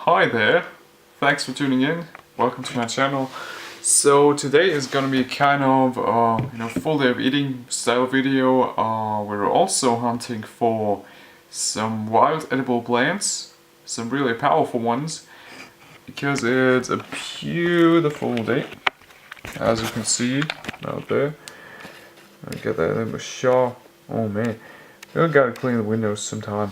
Hi there, thanks for tuning in, welcome to my channel. So today is gonna be kind of full day of eating style video. We're also hunting for some wild edible plants, some really powerful ones, because it's a beautiful day, as you can see out there. I get that in the shot. Oh man, we gotta clean the windows sometime.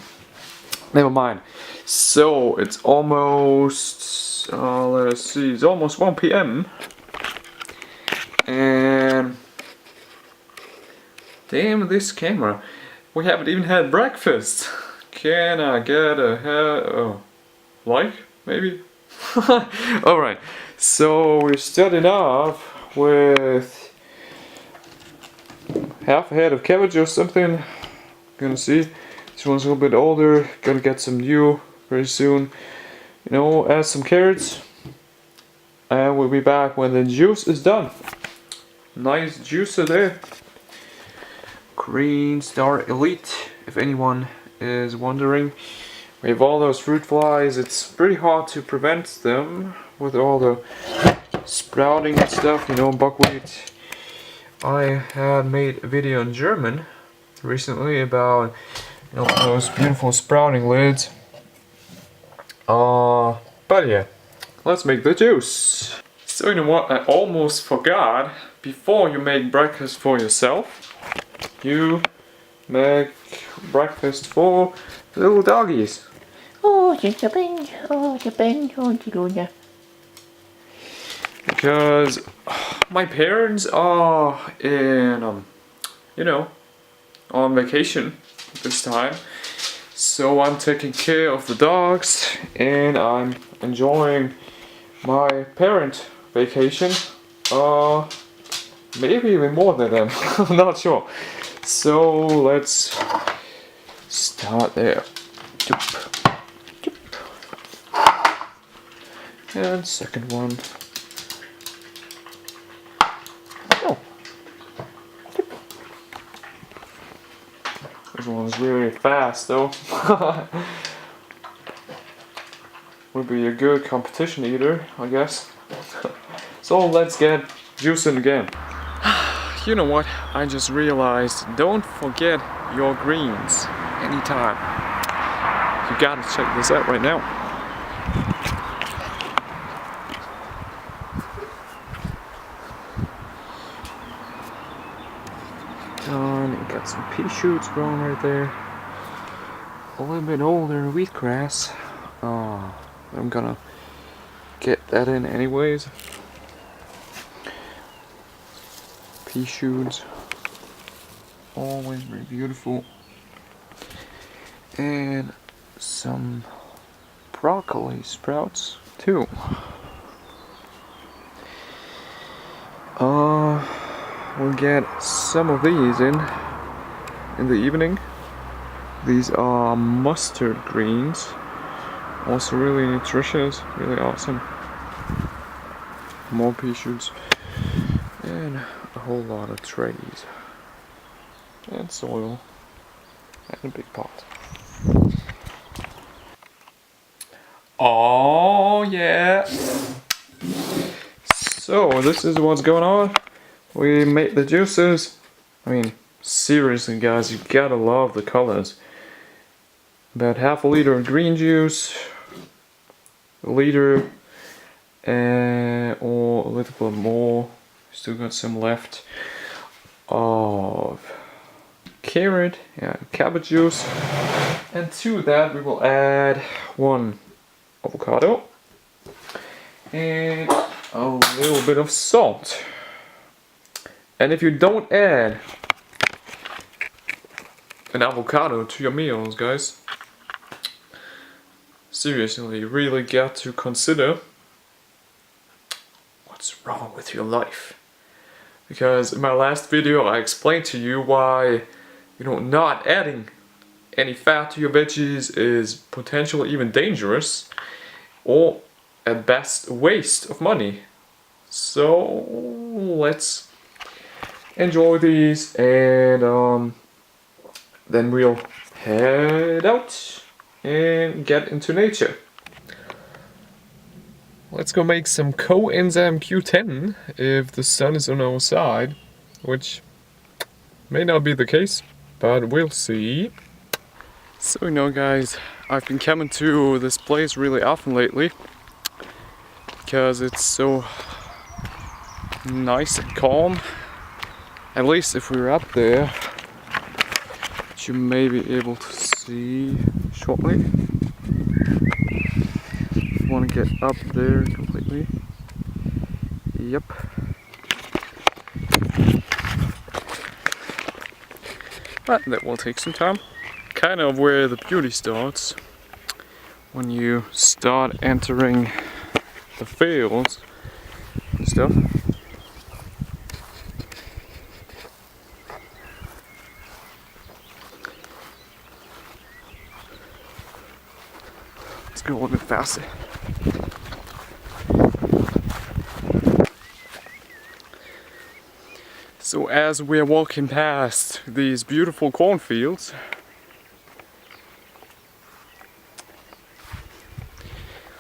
Never mind. So it's almost let's see, it's almost 1 p.m. and damn this camera. We haven't even had breakfast. Can I get a like maybe? Alright, so we're starting off with half a head of cabbage or something. Gonna see. This one's a little bit older, gonna get some new very soon. Add some carrots. And we'll be back when the juice is done. Nice juicer there. Green Star Elite, if anyone is wondering. We have all those fruit flies. It's pretty hard to prevent them with all the sprouting and stuff, buckwheat. I had made a video in German recently about those beautiful sprouting lids. But yeah, let's make the juice. So you know what, I almost forgot. Before you make breakfast for yourself, you make breakfast for the little doggies. Because my parents are in, on vacation this time, so I'm taking care of the dogs and I'm enjoying my parent vacation, maybe even more than them. I'm not sure. So let's start there. And second one. This one's really fast though. Would be a good competition eater, I guess. So let's get juicing again. You know what? I just realized, don't forget your greens anytime. You gotta check this out right now. Got some pea shoots growing right there. A little bit older wheatgrass. I'm gonna get that in anyways. Pea shoots, always very beautiful. And some broccoli sprouts too. We'll get some of these in the evening. These are mustard greens, also really nutritious, really awesome. More pea shoots and a whole lot of trays and soil and a big pot. Oh yeah! So this is what's going on. We made the juices. I mean, seriously guys, you gotta love the colors. About half a liter of green juice, a liter, or a little bit more, still got some left, of carrot, cabbage juice, and to that we will add 1 avocado and a little bit of salt. And if you don't add an avocado to your meals, guys, seriously, you really got to consider what's wrong with your life. Because in my last video I explained to you why not adding any fat to your veggies is potentially even dangerous, or at best a waste of money. So let's enjoy these, and then we'll head out and get into nature. let's go make some coenzyme Q10 if the sun is on our side, which may not be the case, but we'll see. So you know guys, I've been coming to this place really often lately because it's so nice and calm. At least if we're up there, which you may be able to see shortly. If you want to get up there completely. Yep. But that will take some time. Kind of where the beauty starts. When you start entering the fields and stuff. Let's go a little bit faster. So as we're walking past these beautiful cornfields,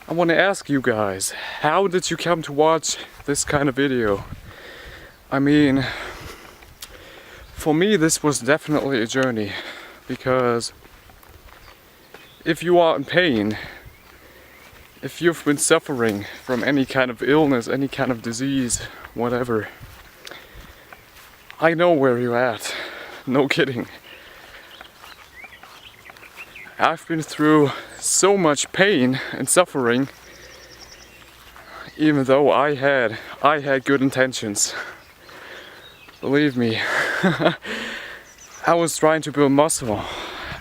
I want to ask you guys, how did you come to watch this kind of video? I mean, for me this was definitely a journey, because if you are in pain, if you've been suffering from any kind of illness, any kind of disease, whatever, I know where you're at, no kidding. I've been through so much pain and suffering, even though I had good intentions. Believe me, I was trying to build muscle.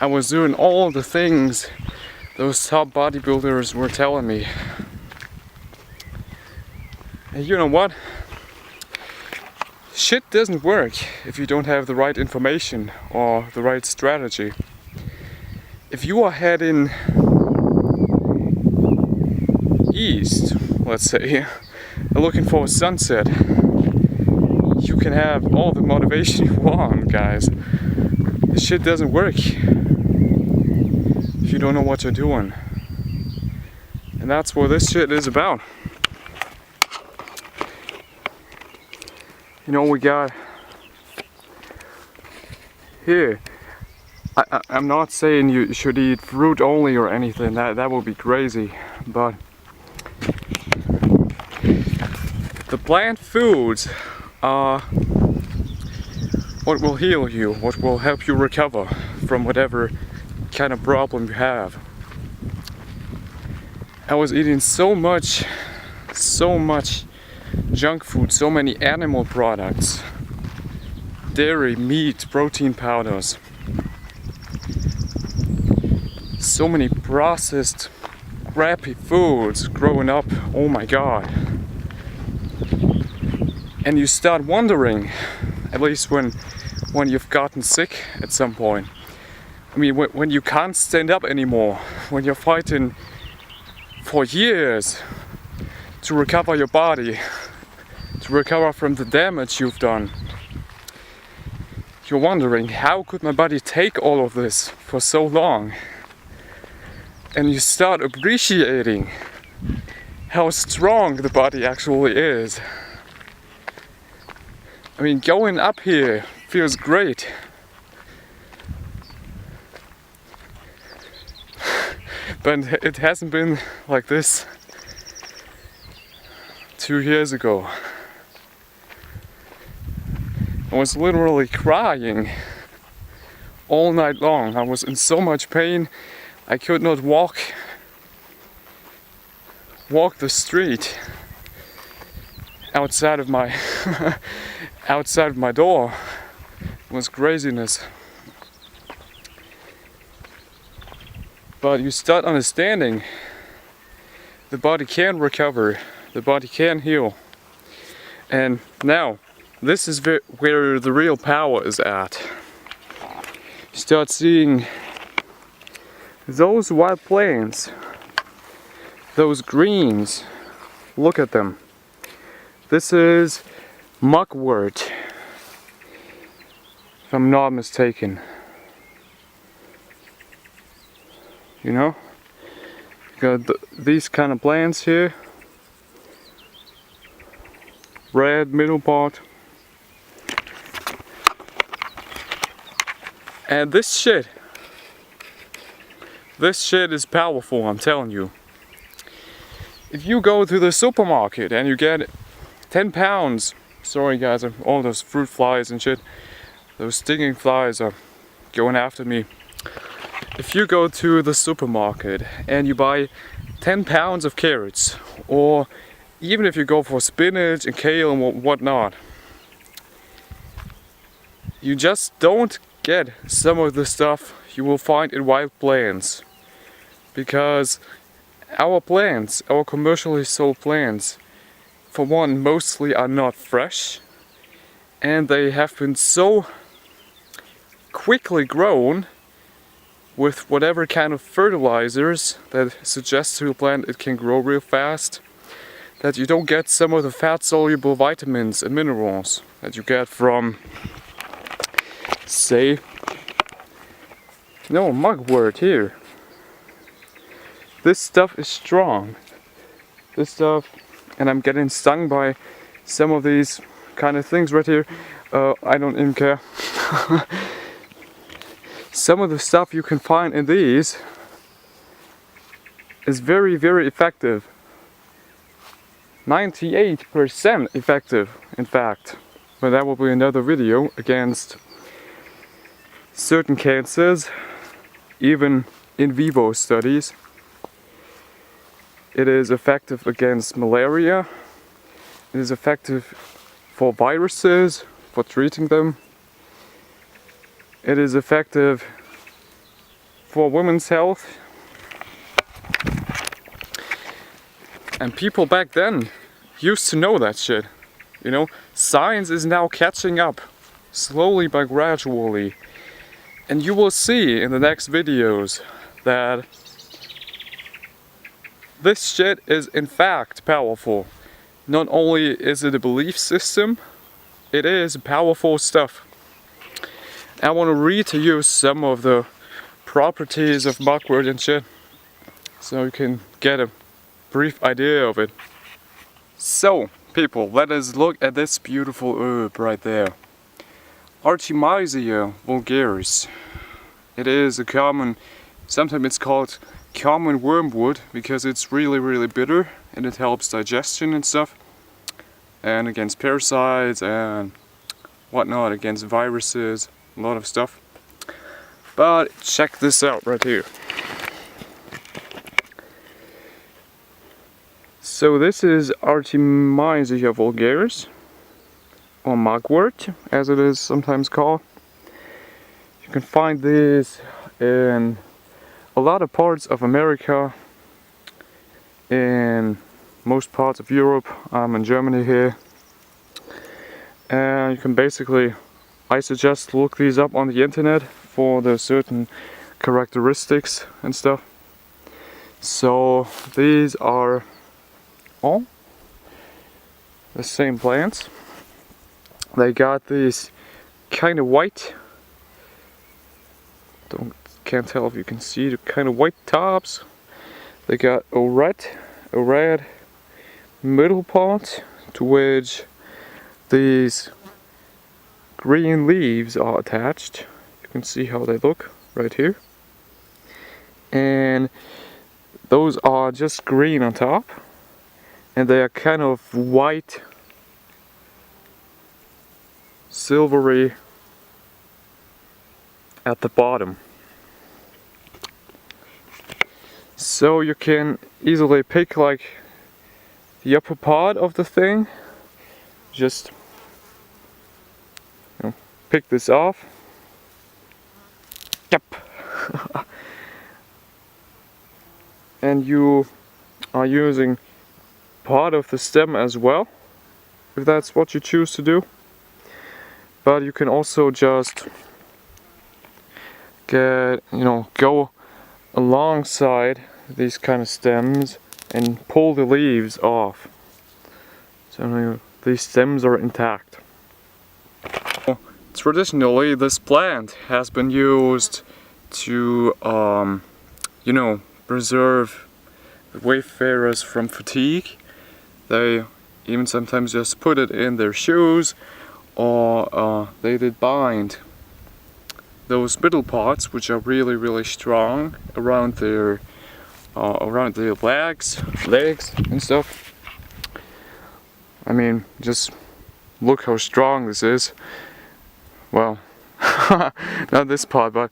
I was doing all the things those top bodybuilders were telling me. And you know what? Shit doesn't work if you don't have the right information or the right strategy. If you are heading east, let's say, and looking for a sunset, you can have all the motivation you want, guys. This shit doesn't work if you don't know what you're doing. And that's what this shit is about. You know, we got here. I'm not saying you should eat fruit only or anything, that would be crazy, but the plant foods are what will heal you, what will help you recover from whatever kind of problem you have. I was eating so much junk food, so many animal products, dairy, meat, protein powders. So many processed, crappy foods growing up, oh my god. And you start wondering, at least when you've gotten sick at some point. I mean, when you can't stand up anymore, when you're fighting for years to recover your body, to recover from the damage you've done. You're wondering, how could my body take all of this for so long? And you start appreciating how strong the body actually is. I mean, going up here feels great. But it hasn't been like this 2 years ago. I was literally crying all night long. I was in so much pain, I could not walk the street outside of my outside of my door. It was craziness. But you start understanding the body can recover, the body can heal. And now, this is where the real power is at. You start seeing those white plains, those greens, look at them. This is mugwort, if I'm not mistaken. You know, you got these kind of plants here, red middle part. And this shit is powerful, I'm telling you. If you go to the supermarket and you get 10 pounds, sorry guys, all those fruit flies and shit, those stinging flies are going after me. If you go to the supermarket and you buy 10 pounds of carrots, or even if you go for spinach and kale and whatnot, you just don't get some of the stuff you will find in wild plants. Because our plants, our commercially sold plants, for one, mostly are not fresh, and they have been so quickly grown with whatever kind of fertilizers that suggest to a plant it can grow real fast, that you don't get some of the fat-soluble vitamins and minerals that you get from, say, no, mugwort here. This stuff is strong. This stuff, and I'm getting stung by some of these kind of things right here. I don't even care. Some of the stuff you can find in these is very, very effective. 98% effective, in fact. But that will be another video against certain cancers, even in vivo studies. It is effective against malaria. It is effective for viruses, for treating them. It is effective for women's health. And people back then used to know that shit. You know, science is now catching up, slowly but gradually. And you will see in the next videos that this shit is in fact powerful. Not only is it a belief system, it is powerful stuff. I want to read to you some of the properties of mugwort and shit, so you can get a brief idea of it. So, people, let us look at this beautiful herb right there. Artemisia vulgaris. It is a common, sometimes it's called common wormwood because it's really, really bitter and it helps digestion and stuff, and against parasites and whatnot, against viruses, a lot of stuff. But check this out right here. So this is Artemisia vulgaris, or mugwort as it is sometimes called. You can find this in a lot of parts of America, in most parts of Europe. I'm in Germany here. And you can basically, I suggest look these up on the internet for the certain characteristics and stuff. So these are all the same plants. They got these kind of white, can't tell if you can see the kind of white tops. They got a red middle part to which these green leaves are attached. You can see how they look right here. And those are just green on top. And they are kind of white, silvery at the bottom. So you can easily pick like the upper part of the thing, just pick this off. Yep. And you are using part of the stem as well, if that's what you choose to do. But you can also just get, go alongside these kind of stems and pull the leaves off. So these stems are intact. Traditionally, this plant has been used to, preserve the wayfarers from fatigue. They even sometimes just put it in their shoes, or they did bind those middle parts, which are really strong, around their legs and stuff. I mean, just look how strong this is. Well, not this part, but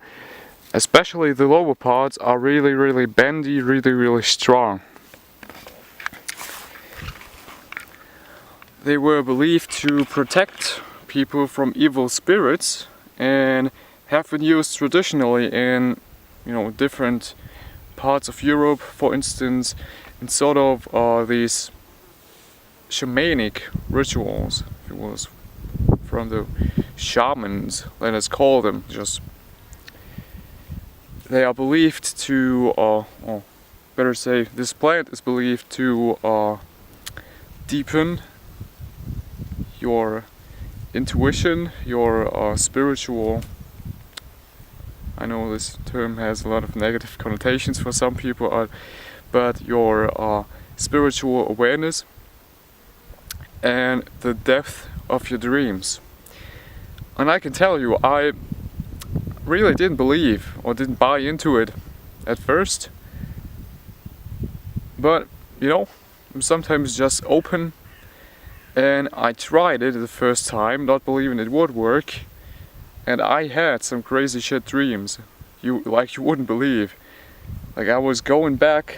especially the lower parts are really bendy, really strong. They were believed to protect people from evil spirits and have been used traditionally in, different parts of Europe, for instance, in sort of these shamanic rituals, if it was from the shamans, let us call them. Just they are believed to, or better say, this plant is believed to deepen your intuition, your spiritual. I know this term has a lot of negative connotations for some people, but your spiritual awareness and the depth of your dreams. And I can tell you, I really didn't believe or didn't buy into it at first, but I'm sometimes just open, and I tried it the first time, not believing it would work. And I had some crazy shit dreams, you wouldn't believe. Like, I was going back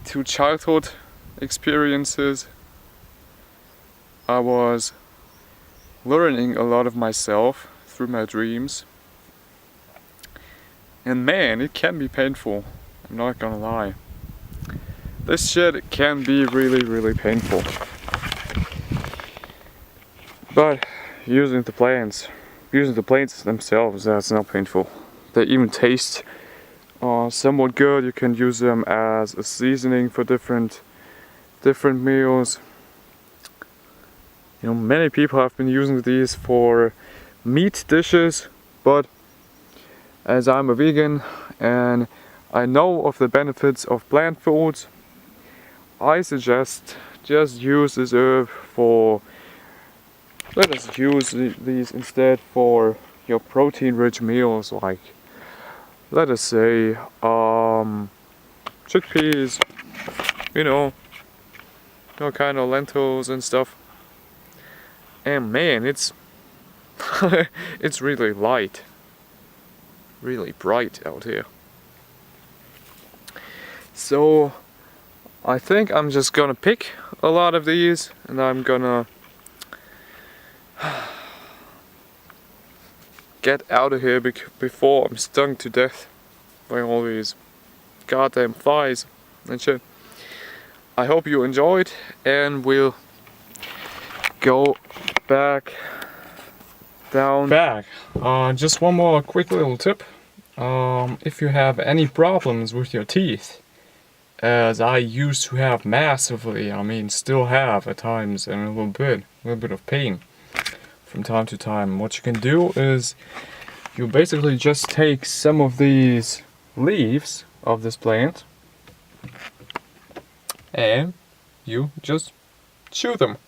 to childhood experiences. I was learning a lot of myself through my dreams. And man, it can be painful, I'm not gonna lie. This shit can be really painful. But using the plants themselves, that's not painful. They even taste somewhat good. You can use them as a seasoning for different meals. Many people have been using these for meat dishes, but as I'm a vegan and I know of the benefits of plant foods, I suggest just use this herb for. Let us use these instead for your protein-rich meals, like, let us say, chickpeas, kind of lentils and stuff. And man, it's it's really light, really bright out here. So I think I'm just gonna pick a lot of these, and I'm gonna get out of here before I'm stung to death by all these goddamn flies and shit. I hope you enjoyed, and we'll go back down. Just one more quick little tip. If you have any problems with your teeth, as I used to have massively, still have at times, and a little bit of pain from time to time, what you can do is you basically just take some of these leaves of this plant and you just chew them.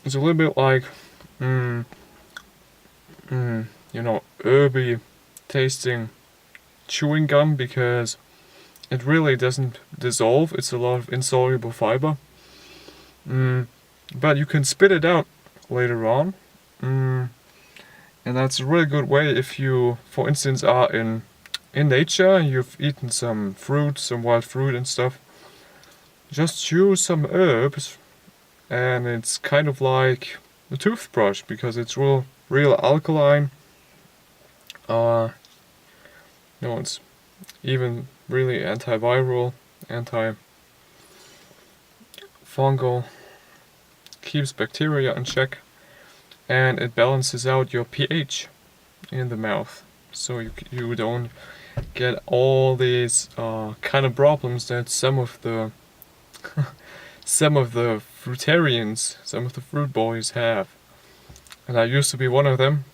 It's a little bit like herby tasting chewing gum, because it really doesn't dissolve. It's a lot of insoluble fiber. But you can spit it out later on, and that's a really good way if you, for instance, are in nature and you've eaten some fruit, some wild fruit and stuff. Just chew some herbs, and it's kind of like a toothbrush, because it's real alkaline. It's even really antiviral, antifungal. Keeps bacteria in check, and it balances out your pH in the mouth, so you don't get all these kind of problems that some of the fruitarians, some of the fruit boys have. And I used to be one of them.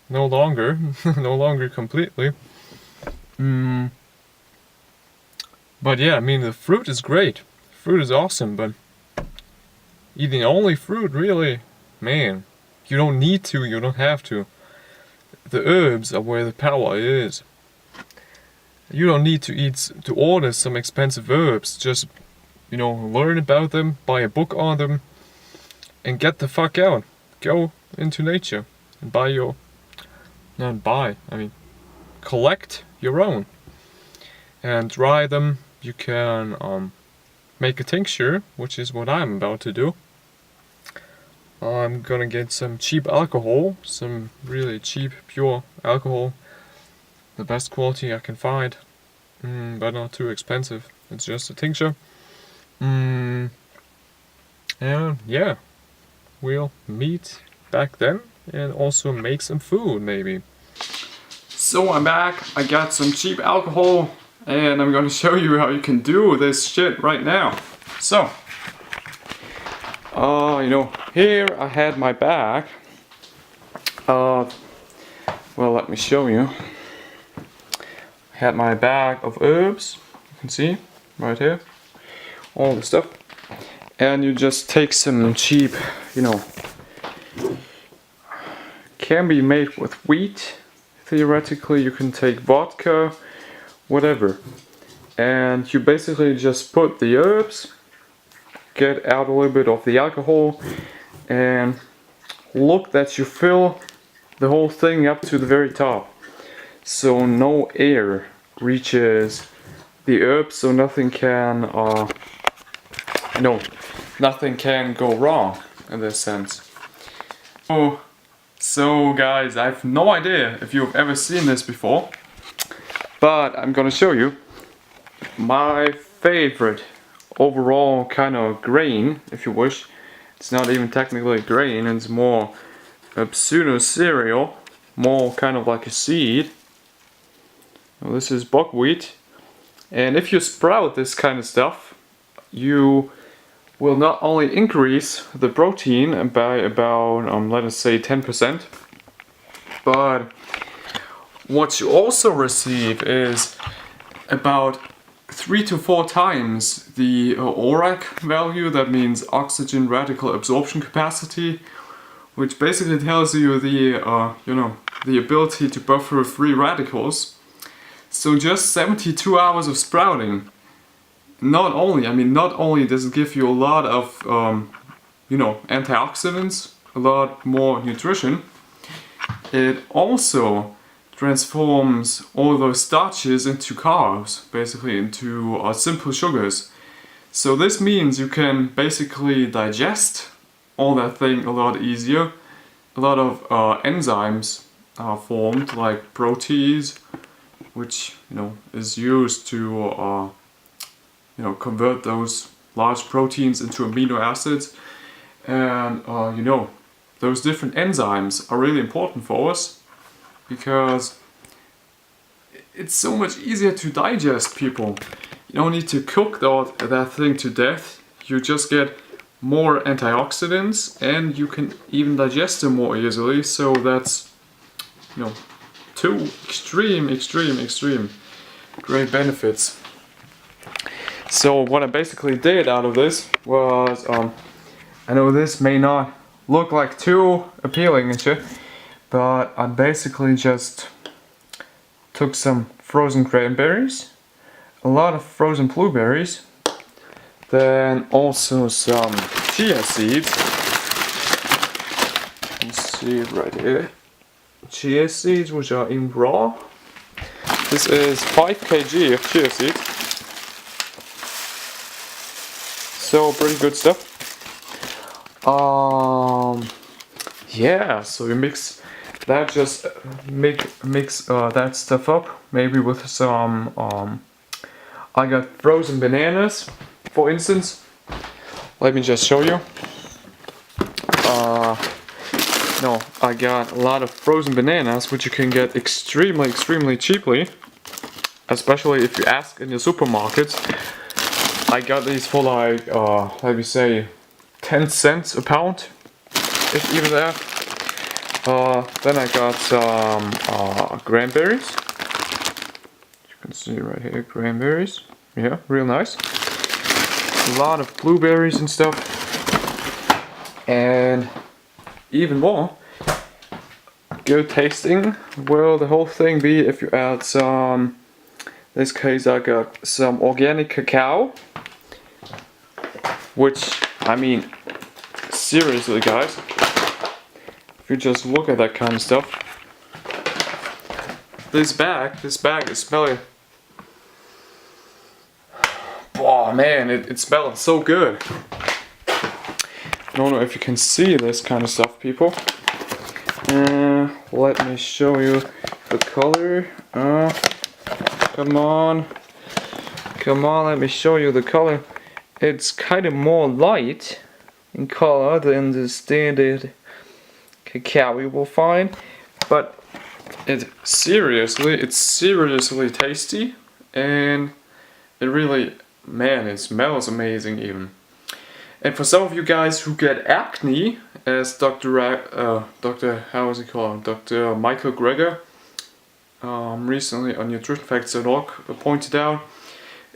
No longer, no longer completely. But yeah, I mean, the fruit is great. Fruit is awesome, but eating only fruit, really, man, you don't need to, you don't have to. The herbs are where the power is. You don't need to order some expensive herbs. Just, learn about them, buy a book on them, and get the fuck out. Go into nature and collect your own and dry them. You can make a tincture, which is what I'm about to do. I'm gonna get some cheap alcohol, some really cheap, pure alcohol, the best quality I can find, but not too expensive. It's just a tincture. And yeah, we'll meet back then and also make some food, maybe. So I'm back, I got some cheap alcohol, and I'm gonna show you how you can do this shit right now. So, here I had my bag. Well, let me show you. I had my bag of herbs, you can see, right here. All the stuff. And you just take some cheap, can be made with wheat. Theoretically, you can take vodka, whatever. And you basically just put the herbs, get out a little bit of the alcohol, and look that you fill the whole thing up to the very top. So no air reaches the herbs, so nothing can, nothing can go wrong in this sense. So guys, I have no idea if you've ever seen this before, but I'm gonna show you my favorite overall kind of grain, if you wish. It's not even technically a grain, it's more a pseudo cereal, more kind of like a seed. Well, this is buckwheat, and if you sprout this kind of stuff, you will not only increase the protein by about, let us say 10%, but what you also receive is about 3 to 4 times the ORAC value. That means oxygen radical absorption capacity, which basically tells you the ability to buffer free radicals. So just 72 hours of sprouting, not only does it give you a lot of antioxidants, a lot more nutrition, it also transforms all those starches into carbs, basically into simple sugars. So this means you can basically digest all that thing a lot easier. A lot of enzymes are formed, like protease, which is used to convert those large proteins into amino acids. And those different enzymes are really important for us, because it's so much easier to digest, people. You don't need to cook that thing to death. You just get more antioxidants, and you can even digest them more easily. So that's two extreme great benefits. So what I basically did out of this was, I know this may not look like too appealing and shit, but I basically just took some frozen cranberries, a lot of frozen blueberries, then also some chia seeds. You can see it right here. Chia seeds, which are in raw. This is 5 kg of chia seeds. So pretty good stuff. Yeah, so you mix that, just mix that stuff up, maybe with some I got frozen bananas, for instance. Let me just show you. I got a lot of frozen bananas, which you can get extremely cheaply, especially if you ask in your supermarkets. I got these for like, let me say, 10 cents a pound, if even that. Then I got some cranberries. You can see right here, cranberries. Yeah, real nice. A lot of blueberries and stuff. And even more good tasting will the whole thing be if you add some, in this case I got some organic cacao, which, I mean, seriously guys, if you just look at that kind of stuff, this bag is smelling, oh man, it smells so good. I don't know if you can see this kind of stuff, people. Let me show you the color. Come on, let me show you the color. It's kind of more light in color than the standard cacao you will find, but it's seriously tasty, and it really, man, it smells amazing even. And for some of you guys who get acne, as Dr. Michael Greger recently on nutritionfacts.org pointed out,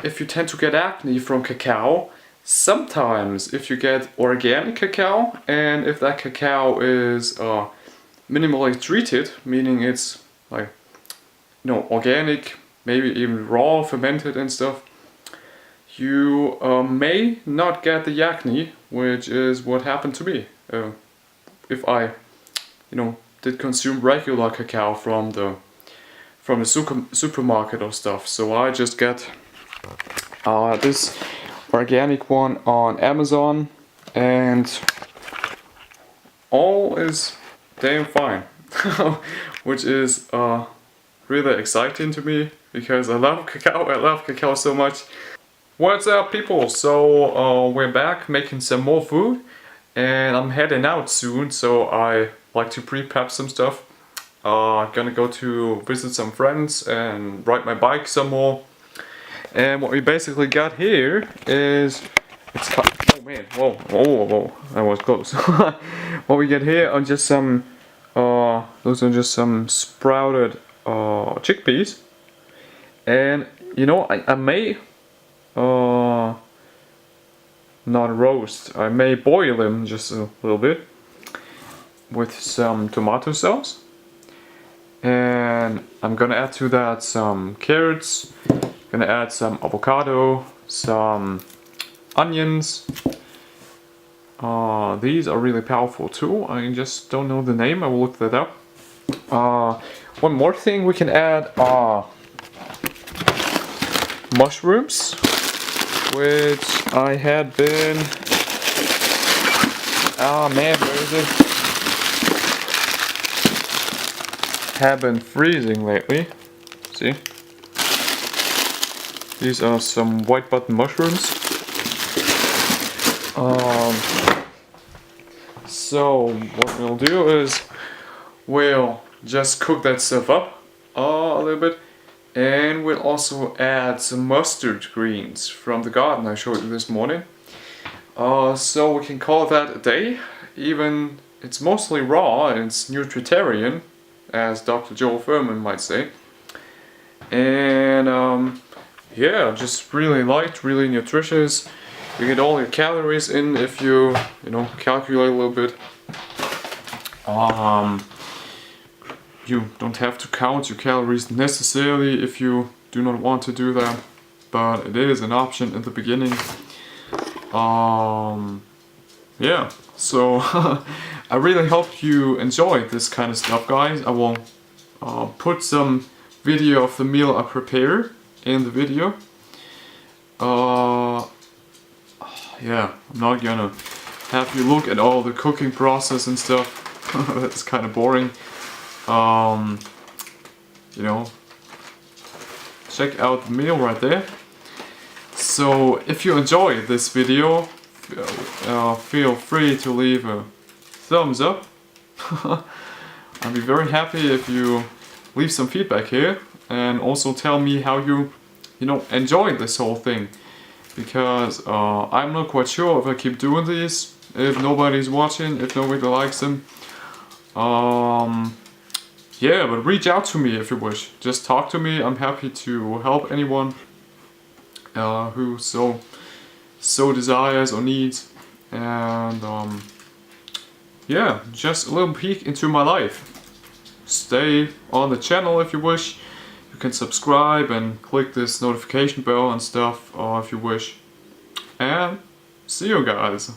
if you tend to get acne from cacao, sometimes if you get organic cacao, and if that cacao is minimally treated, meaning it's like, you know, organic, maybe even raw, fermented and stuff, you may not get the acne, which is what happened to me. If I, you know, did consume regular cacao from the supermarket or stuff. So I just get this organic one on Amazon, and all is damn fine, which is really exciting to me because I love cacao so much. What's up, people? So we're back making some more food, and I'm heading out soon, so I like to pre-prep some stuff. Gonna go to visit some friends and ride my bike some more. And what we basically got here is, oh man, whoa, that was close. What we get here are just some, those are just some sprouted chickpeas, and you know, I may not roast, I may boil them just a little bit with some tomato sauce, and I'm gonna add to that some carrots, gonna add some avocado, some onions. These are really powerful too. I just don't know the name, I will look that up. One more thing we can add are mushrooms, which I had been, man, where is it? Have been freezing lately. See? These are some white button mushrooms. So what we'll do is we'll just cook that stuff up a little bit. And we'll also add some mustard greens from the garden I showed you this morning. So we can call that a day. Even it's mostly raw and it's Nutritarian, as Dr. Joel Fuhrman might say. And yeah, just really light, really nutritious. You get all your calories in if you know, calculate a little bit. You don't have to count your calories necessarily if you do not want to do that, but it is an option in the beginning. Yeah, so I really hope you enjoy this kind of stuff, guys. I will put some video of the meal I prepare in the video. Yeah, I'm not gonna have you look at all the cooking process and stuff. That's kind of boring. You know, check out the meal right there. So if you enjoyed this video, feel free to leave a thumbs up. I'd be very happy if you leave some feedback here, and also tell me how you know, enjoyed this whole thing, because I'm not quite sure if I keep doing these, if nobody's watching, if nobody likes them. Yeah, but reach out to me if you wish. Just talk to me. I'm happy to help anyone. who so desires or needs. And yeah, just a little peek into my life. Stay on the channel if you wish. You can subscribe and click this notification bell and stuff if you wish. And see you guys.